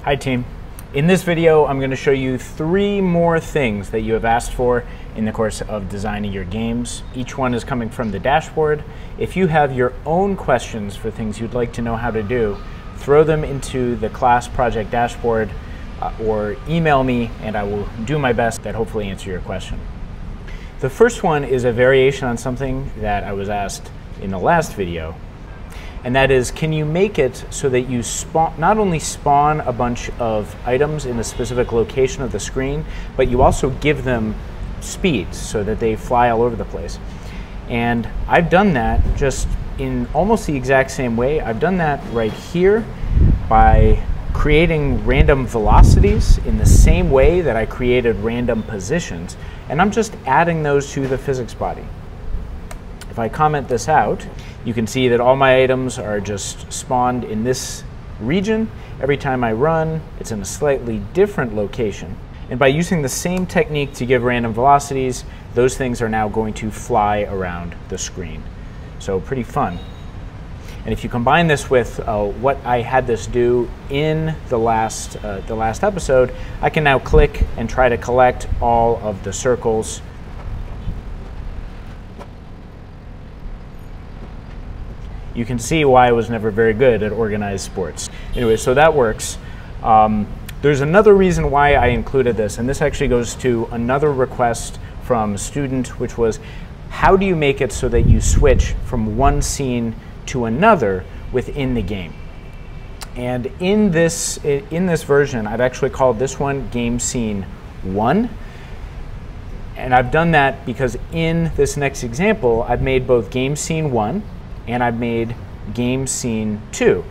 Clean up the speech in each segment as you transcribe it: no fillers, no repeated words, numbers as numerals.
Hi team. In this video, I'm going to show you 3 more things that you have asked for in the course of designing your games. Each one is coming from the dashboard. If you have your own questions for things you'd like to know how to do, throw them into the class project dashboard or email me and I will do my best to hopefully answer your question. The first one is a variation on something that I was asked in the last video. And that is, can you make it so that you not only spawn a bunch of items in a specific location of the screen, but you also give them speeds so that they fly all over the place. And I've done that just in almost the exact same way. I've done that right here by creating random velocities in the same way that I created random positions. And I'm just adding those to the physics body. If I comment this out, you can see that all my items are just spawned in this region. Every time I run, it's in a slightly different location. And by using the same technique to give random velocities, those things are now going to fly around the screen. So pretty fun. And if you combine this with what I had this do in the last episode, I can now click and try to collect all of the circles. You can see why I was never very good at organized sports. Anyway, so that works. There's another reason why I included this, and this actually goes to another request from a student, which was, how do you make it so that you switch from one scene to another within the game? And in this version, I've actually called this one Game Scene 1. And I've done that because in this next example, I've made both Game Scene 1 and I've made Game Scene 2.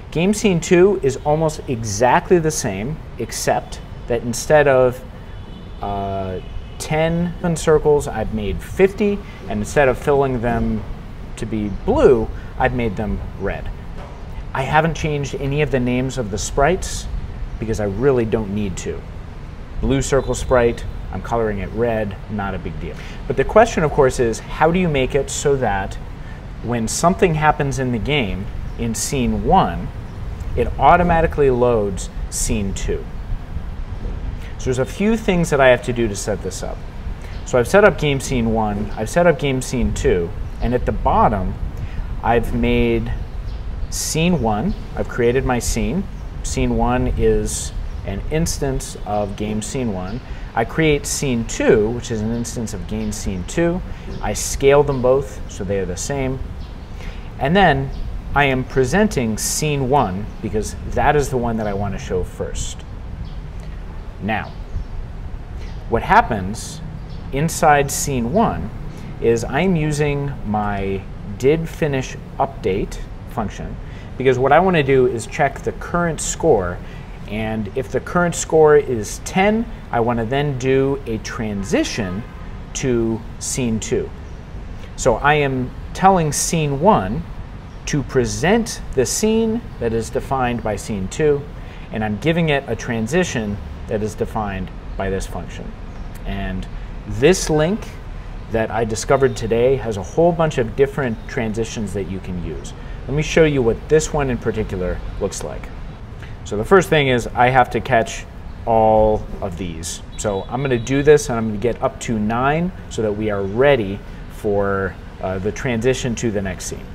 Game Scene 2 is almost exactly the same, except that instead of 10 circles, I've made 50, and instead of filling them to be blue, I've made them red. I haven't changed any of the names of the sprites because I really don't need to. Blue circle sprite, I'm coloring it red, not a big deal. But the question, of course, is how do you make it so that when something happens in the game, in Scene 1, it automatically loads Scene 2. So there's a few things that I have to do to set this up. So I've set up Game Scene 1, I've set up Game Scene 2, and at the bottom, I've made Scene 1, I've created my scene. Scene 1 is an instance of Game Scene 1. I create Scene 2, which is an instance of Game Scene 2. I scale them both so they are the same. And then I am presenting Scene 1 because that is the one that I want to show first. Now, what happens inside Scene 1 is I'm using my didFinishUpdate function because what I want to do is check the current score, and if the current score is 10, I want to then do a transition to Scene 2. So I am telling Scene 1 to present the scene that is defined by Scene 2, and I'm giving it a transition that is defined by this function. And this link that I discovered today has a whole bunch of different transitions that you can use. Let me show you what this one in particular looks like. So the first thing is I have to catch all of these. So I'm going to do this and I'm going to get up to 9 so that we are ready for the transition to the next scene.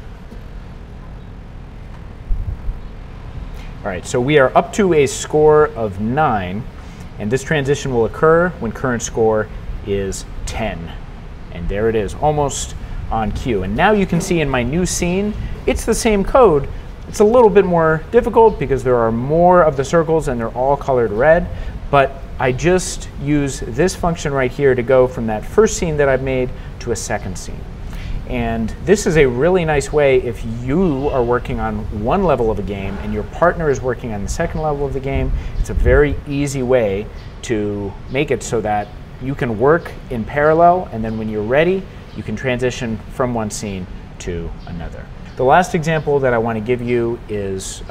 All right, so we are up to a score of 9, and this transition will occur when current score is 10. And there it is, almost on cue. And now you can see in my new scene, it's the same code. It's a little bit more difficult because there are more of the circles and they're all colored red, but I just use this function right here to go from that first scene that I've made to a second scene. And this is a really nice way if you are working on one level of a game and your partner is working on the second level of the game. It's a very easy way to make it so that you can work in parallel, and then when you're ready, you can transition from one scene to another. The last example that I want to give you is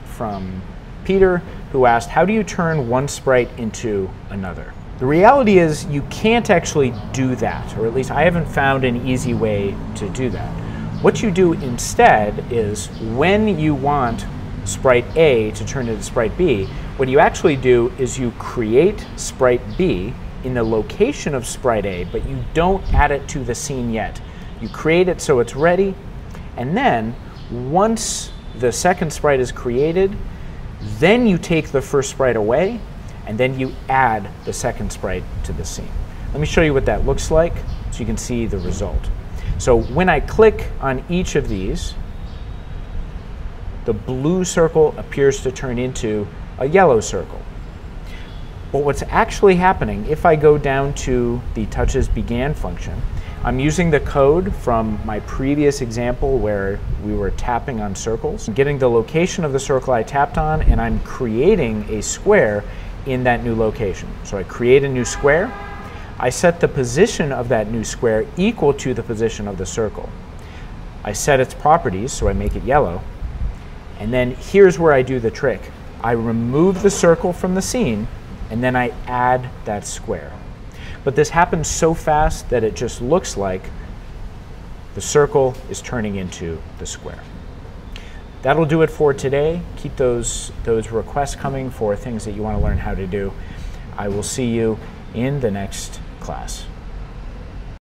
from Peter, who asked, how do you turn one sprite into another? The reality is you can't actually do that, or at least I haven't found an easy way to do that. What you do instead is when you want sprite A to turn into sprite B, What you actually do is you create sprite B in the location of sprite A, but you don't add it to the scene yet. You create it so it's ready, and then once the second sprite is created, then you take the first sprite away, and then you add the second sprite to the scene. Let me show you what that looks like so you can see the result. So when I click on each of these, the blue circle appears to turn into a yellow circle. But what's actually happening, if I go down to the touches began function, I'm using the code from my previous example where we were tapping on circles. I'm getting the location of the circle I tapped on, and I'm creating a square in that new location. So I create a new square. I set the position of that new square equal to the position of the circle. I set its properties, so I make it yellow. And then here's where I do the trick. I remove the circle from the scene, and then I add that square. But this happens so fast that it just looks like the circle is turning into the square. That'll do it for today. Keep those requests coming for things that you want to learn how to do. I will see you in the next class.